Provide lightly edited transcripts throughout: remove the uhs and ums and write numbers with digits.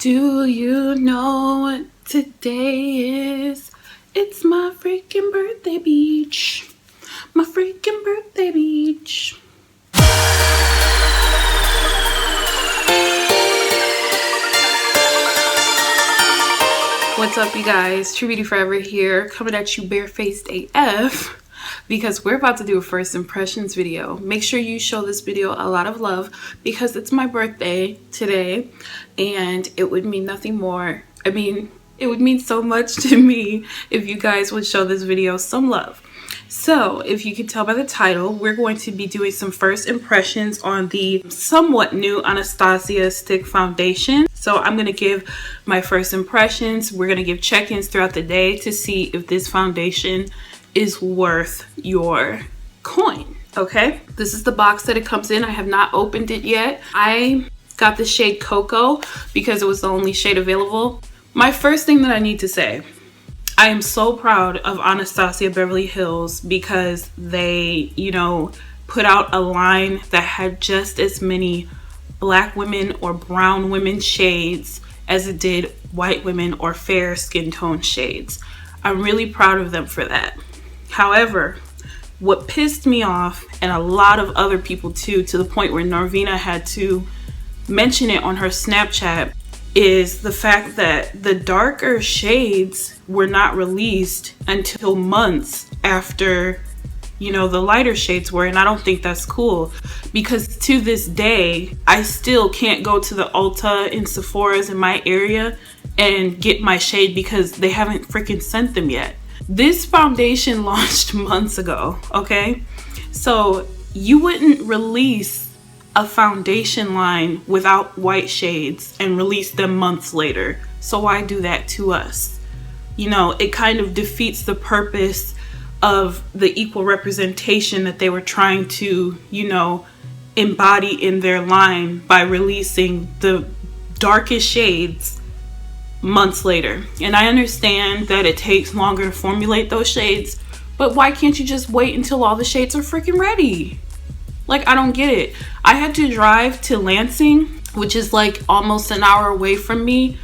Do you know what today is? It's my freaking birthday beach. My freaking birthday beach. What's up, you guys? True Beauty Forever here, coming at you barefaced AF, because we're about to do a first impressions video. Make sure you show this video a lot of love because it's my birthday today, and it would mean nothing more. I mean, it would mean so much to me if you guys would show this video some love. So, if you can tell by the title, we're going to be doing some first impressions on the somewhat new Anastasia Stick Foundation. So, I'm going to give my first impressions. We're going to give check-ins throughout the day to see if this foundation is worth your coin. Okay? This is the box that it comes in. I have not opened it yet. I got the shade Cocoa because it was the only shade available. My first thing that I need to say, I am so proud of Anastasia Beverly Hills because they, put out a line that had just as many black women or brown women shades as it did white women or fair skin tone shades. I'm really proud of them for that. However, what pissed me off, and a lot of other people too, to the point where Norvina had to mention it on her Snapchat, is the fact that the darker shades were not released until months after, the lighter shades were. And I don't think that's cool, because to this day, I still can't go to the Ulta and Sephora's in my area and get my shade because they haven't freaking sent them yet. This foundation launched months ago, okay? So you wouldn't release a foundation line without white shades and release them months later. So why do that to us? It kind of defeats the purpose of the equal representation that they were trying to, embody in their line by releasing the darkest shades months later. And I understand that it takes longer to formulate those shades, but why can't you just wait until all the shades are freaking ready? Like, I don't get it. I had to drive to Lansing, which is like almost an hour away from me,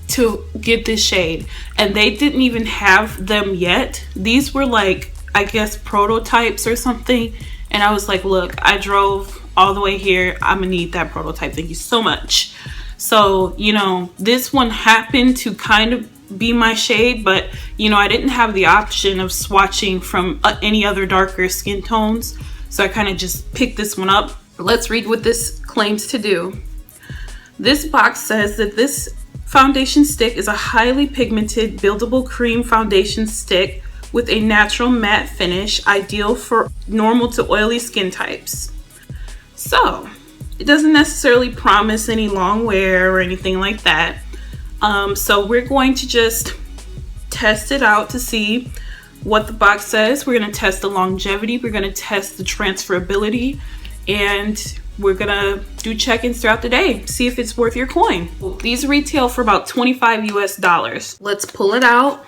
to get this shade. And they didn't even have them yet. These were like, I guess, prototypes or something. And I was like, look, I drove all the way here. I'm gonna need that prototype. Thank you so much. So, this one happened to kind of be my shade, but, I didn't have the option of swatching from any other darker skin tones. So I kind of just picked this one up. Let's read what this claims to do. This box says that this foundation stick is a highly pigmented buildable cream foundation stick with a natural matte finish, ideal for normal to oily skin types. So it doesn't necessarily promise any long wear or anything like that. So we're going to just test it out to see what the box says. We're going to test the longevity, we're going to test the transferability, and we're going to do check-ins throughout the day, see if it's worth your coin. These retail for about $25 US. Let's pull it out.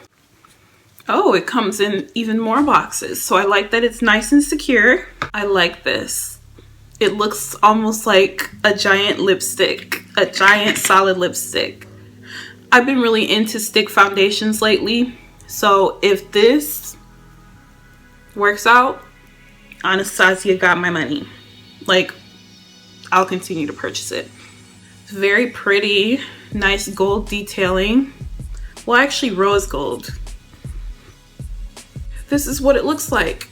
Oh, it comes in even more boxes. So I like that it's nice and secure. I like this. It looks almost like a giant lipstick, a giant solid lipstick. I've been really into stick foundations lately. So if this works out, Anastasia got my money. Like, I'll continue to purchase it. It's very pretty, nice gold detailing. Well, actually rose gold. This is what it looks like.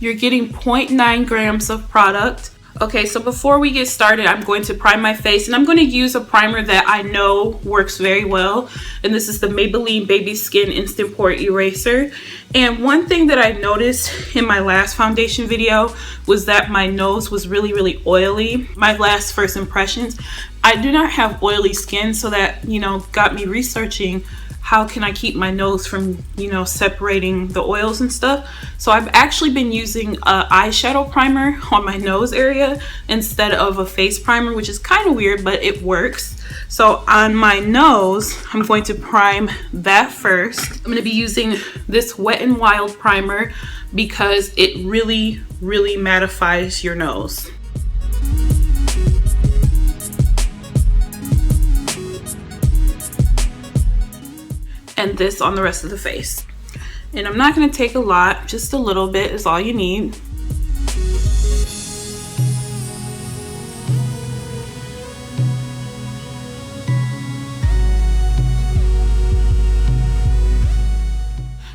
You're getting 0.9 grams of product. Okay, so before we get started, I'm going to prime my face, and I'm going to use a primer that I know works very well. And this is the Maybelline Baby Skin Instant Pore Eraser. And one thing that I noticed in my last foundation video was that my nose was really, really oily. My last first impressions. I do not have oily skin, so that, got me researching how can I keep my nose from, separating the oils and stuff. So I've actually been using an eyeshadow primer on my nose area instead of a face primer, which is kind of weird, but it works. So on my nose, I'm going to prime that first. I'm going to be using this Wet n Wild primer because it really, really mattifies your nose. and this on the rest of the face. And I'm not going to take a lot, just a little bit is all you need.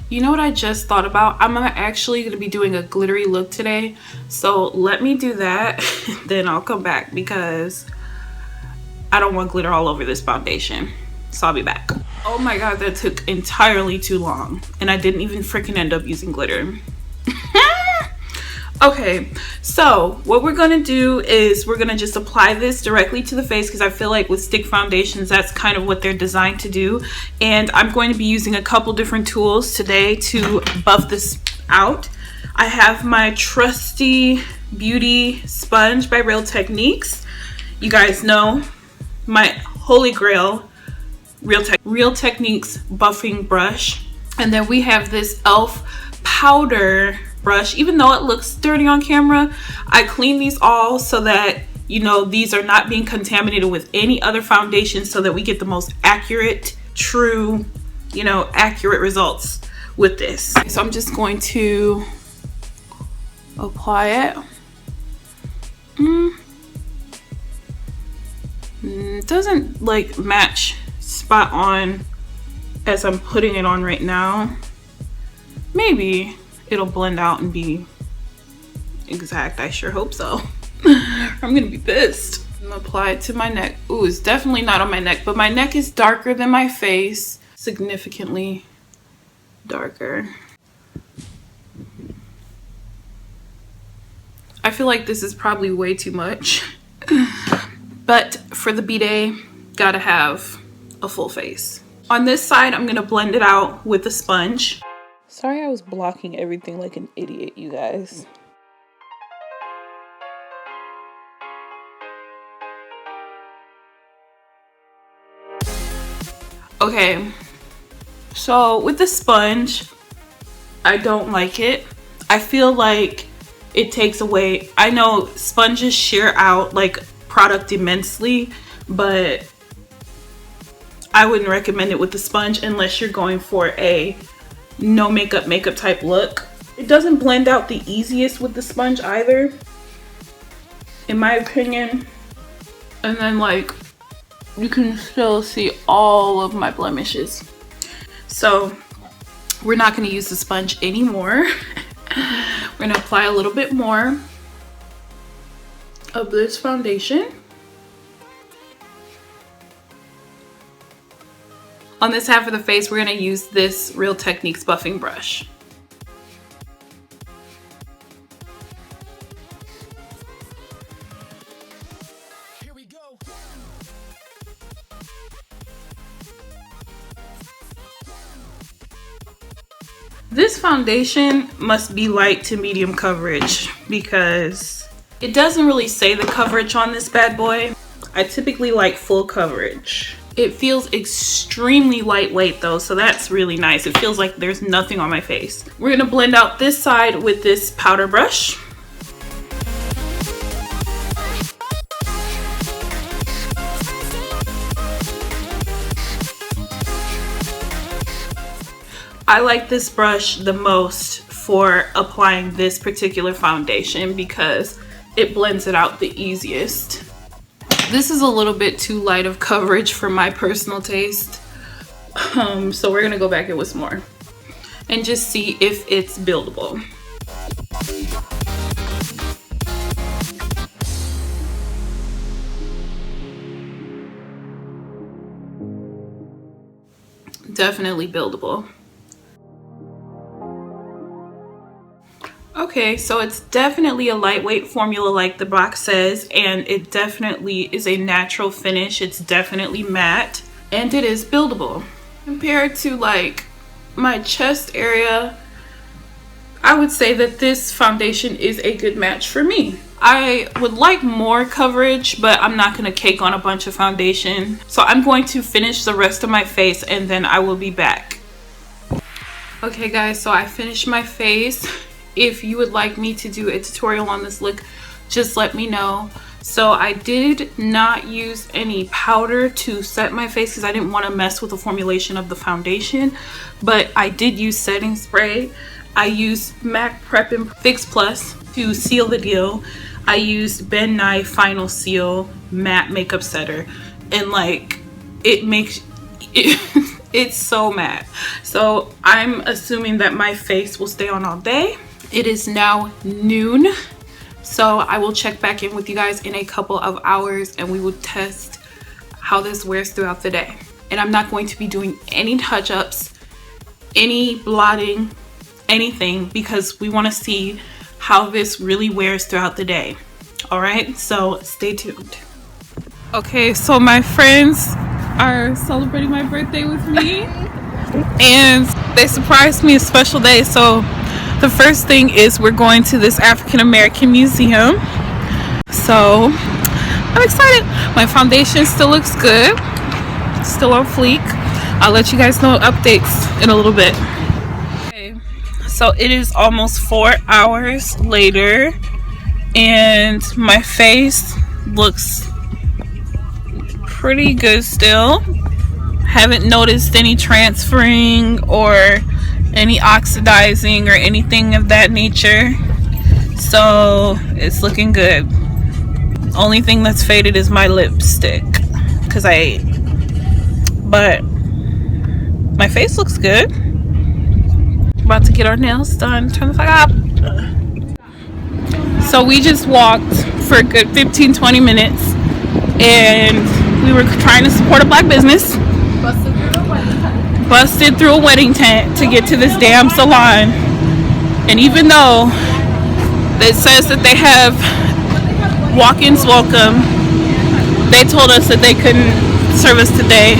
You know what I just thought about? I'm actually going to be doing a glittery look today. So let me do that, then I'll come back because I don't want glitter all over this foundation. So I'll be back. Oh my god, that took entirely too long. And I didn't even freaking end up using glitter. Okay, so what we're gonna do is we're gonna just apply this directly to the face because I feel like with stick foundations, that's kind of what they're designed to do. And I'm going to be using a couple different tools today to buff this out. I have my trusty beauty sponge by Real Techniques. You guys know my holy grail, Real Techniques buffing brush. And then we have this e.l.f. powder brush. Even though it looks dirty on camera, I clean these all so that, you know, these are not being contaminated with any other foundation so that we get the most accurate, true, you know, accurate results with this. So I'm just going to apply it. It doesn't like match spot on as I'm putting it on right now. Maybe it'll blend out and be exact. I sure hope so. I'm gonna be pissed. I'm gonna apply it to my neck. Ooh, it's definitely not on my neck, but my neck is darker than my face, significantly darker. I feel like this is probably way too much, but for the B-Day, gotta have a full face. On this side, I'm gonna blend it out with a sponge. Sorry I was blocking everything like an idiot, you guys. Okay, so with the sponge, I don't like it. I feel like it takes away, I know sponges shear out like product immensely, but I wouldn't recommend it with the sponge unless you're going for a no makeup type look. It doesn't blend out the easiest with the sponge either, in my opinion. And then like you can still see all of my blemishes. So we're not going to use the sponge anymore. We're going to apply a little bit more of this foundation. On this half of the face, we're going to use this Real Techniques buffing brush. Here we go. This foundation must be light to medium coverage because it doesn't really say the coverage on this bad boy. I typically like full coverage. It feels extremely lightweight though, so that's really nice. It feels like there's nothing on my face. We're gonna blend out this side with this powder brush. I like this brush the most for applying this particular foundation because it blends it out the easiest. This is a little bit too light of coverage for my personal taste. So we're gonna go back in with some more and just see if it's buildable. Definitely buildable. Okay, so it's definitely a lightweight formula like the box says, and it definitely is a natural finish. It's definitely matte, and it is buildable. Compared to like my chest area, I would say that this foundation is a good match for me. I would like more coverage, but I'm not gonna cake on a bunch of foundation. So I'm going to finish the rest of my face and then I will be back. Okay guys, so I finished my face. If you would like me to do a tutorial on this look, just let me know. So I did not use any powder to set my face because I didn't want to mess with the formulation of the foundation, but I did use setting spray. I used MAC Prep and Fix Plus to seal the deal. I used Ben Nye Final Seal Matte Makeup Setter, and like it makes it, it's so matte. So I'm assuming that my face will stay on all day. It is now noon, so I will check back in with you guys in a couple of hours and we will test how this wears throughout the day. And I'm not going to be doing any touch-ups, any blotting, anything, because we want to see how this really wears throughout the day. All right, so stay tuned. Okay, so my friends are celebrating my birthday with me and they surprised me a special day. So the first thing is we're going to this African American museum, so I'm excited. My foundation still looks good, still on fleek. I'll let you guys know updates in a little bit. Okay, so it is almost 4 hours later and my face looks pretty good still. Haven't noticed any transferring or any oxidizing or anything of that nature, so it's looking good. Only thing that's faded is my lipstick because I ate, but my face looks good. About to get our nails done. Turn the fuck up. So we just walked for a good 15-20 minutes and we were trying to support a black business. Busted through a wedding tent to get to this damn salon. And even though it says that they have walk-ins welcome, they told us that they couldn't serve us today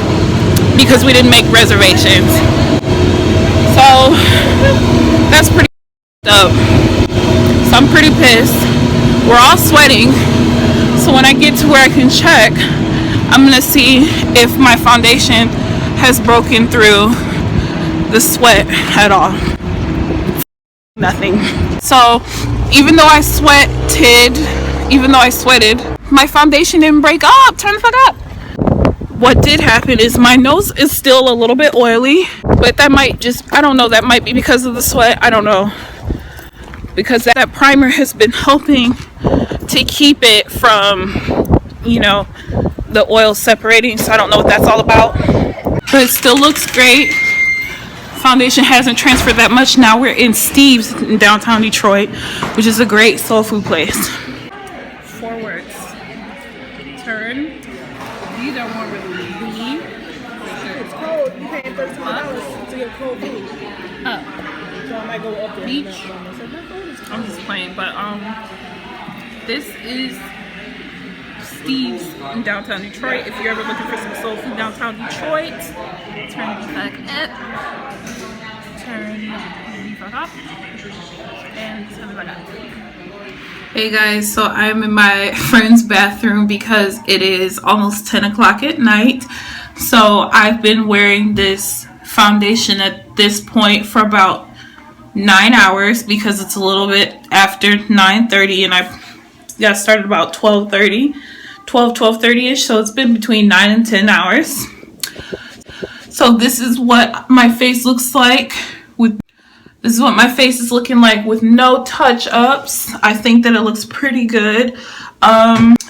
because we didn't make reservations. So that's pretty up. So I'm pretty pissed. We're all sweating. So when I get to where I can check, I'm gonna see if my foundation has broken through the sweat at all. Nothing. So even though I sweated, my foundation didn't break up. Turn the fuck up. What did happen is my nose is still a little bit oily, but that might just, I don't know, that might be because of the sweat. I don't know. Because that primer has been helping to keep it from, you know, the oil separating. So I don't know what that's all about. But it still looks great. Foundation hasn't transferred that much. Now we're in Steve's in downtown Detroit, which is a great soul food place. Forwards. Turn. These are more relief. It's cold. You paying $13 to get cold food. Up. So I might go up there. Beach. I'm just playing, but this is Steve's in downtown Detroit. If you're ever looking for some soul food downtown Detroit, turn the fuck up. Turn the fuck up. And turn the fuck up. Hey guys, so I'm in my friend's bathroom because it is almost 10 o'clock at night. So I've been wearing this foundation at this point for about 9 hours because it's a little bit after 9:30 and I got started about 12:30ish, so it's been between 9 and 10 hours. So this is what my face looks like this is what my face is looking like with no touch-ups. I think that it looks pretty good.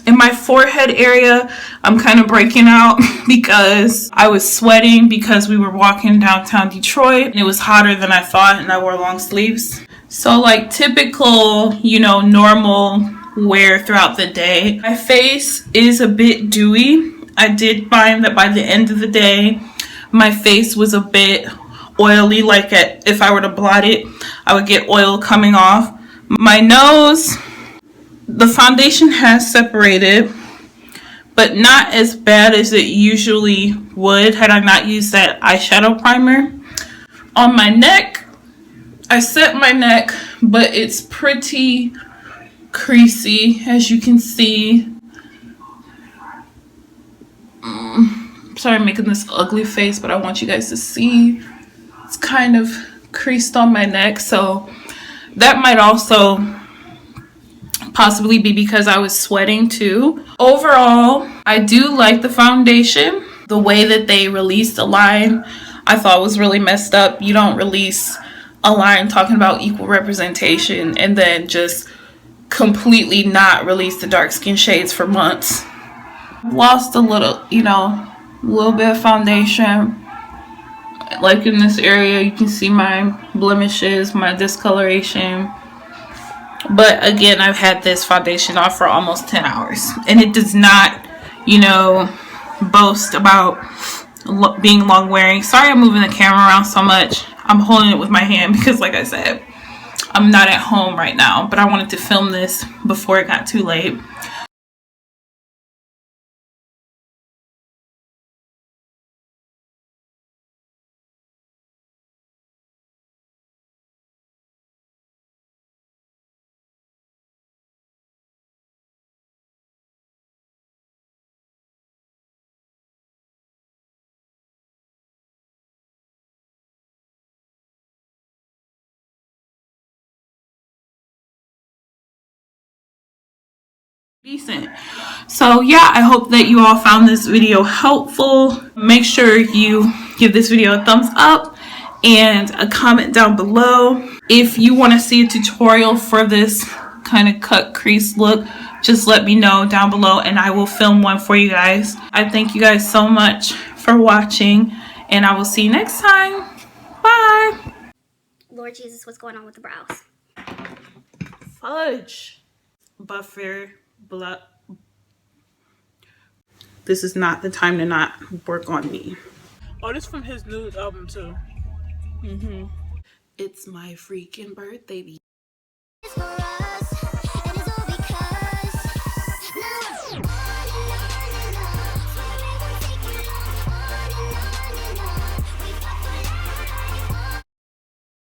In my forehead area, I'm kind of breaking out because I was sweating because we were walking downtown Detroit and it was hotter than I thought and I wore long sleeves. So like typical, you know, normal wear throughout the day. My face is a bit dewy. I did find that by the end of the day, my face was a bit oily, like if I were to blot it, I would get oil coming off. My nose, the foundation has separated, but not as bad as it usually would had I not used that eyeshadow primer. On my neck, I set my neck, but it's pretty creasy, as you can see. Sorry I'm making this ugly face, but I want you guys to see. It's kind of creased on my neck, so that might also possibly be because I was sweating too. Overall, I do like the foundation. The way that they released the line, I thought was really messed up. You don't release a line talking about equal representation and then just completely not release the dark skin shades for months. Lost a little, a little bit of foundation. Like in this area, you can see my blemishes, my discoloration. But again, I've had this foundation off for almost 10 hours. And it does not, boast about being long wearing. Sorry I'm moving the camera around so much. I'm holding it with my hand because, like I said, I'm not at home right now. But I wanted to film this before it got too late. Decent. So yeah, I hope that you all found this video helpful. Make sure you give this video a thumbs up and a comment down below. If you want to see a tutorial for this kind of cut crease look, just let me know down below and I will film one for you guys. I thank you guys so much for watching and I will see you next time. Bye. Lord Jesus, what's going on with the brows? Fudge. Buffer. Blood. This is not the time to not work on me. Oh, this from his new album too. It's my freaking birthday.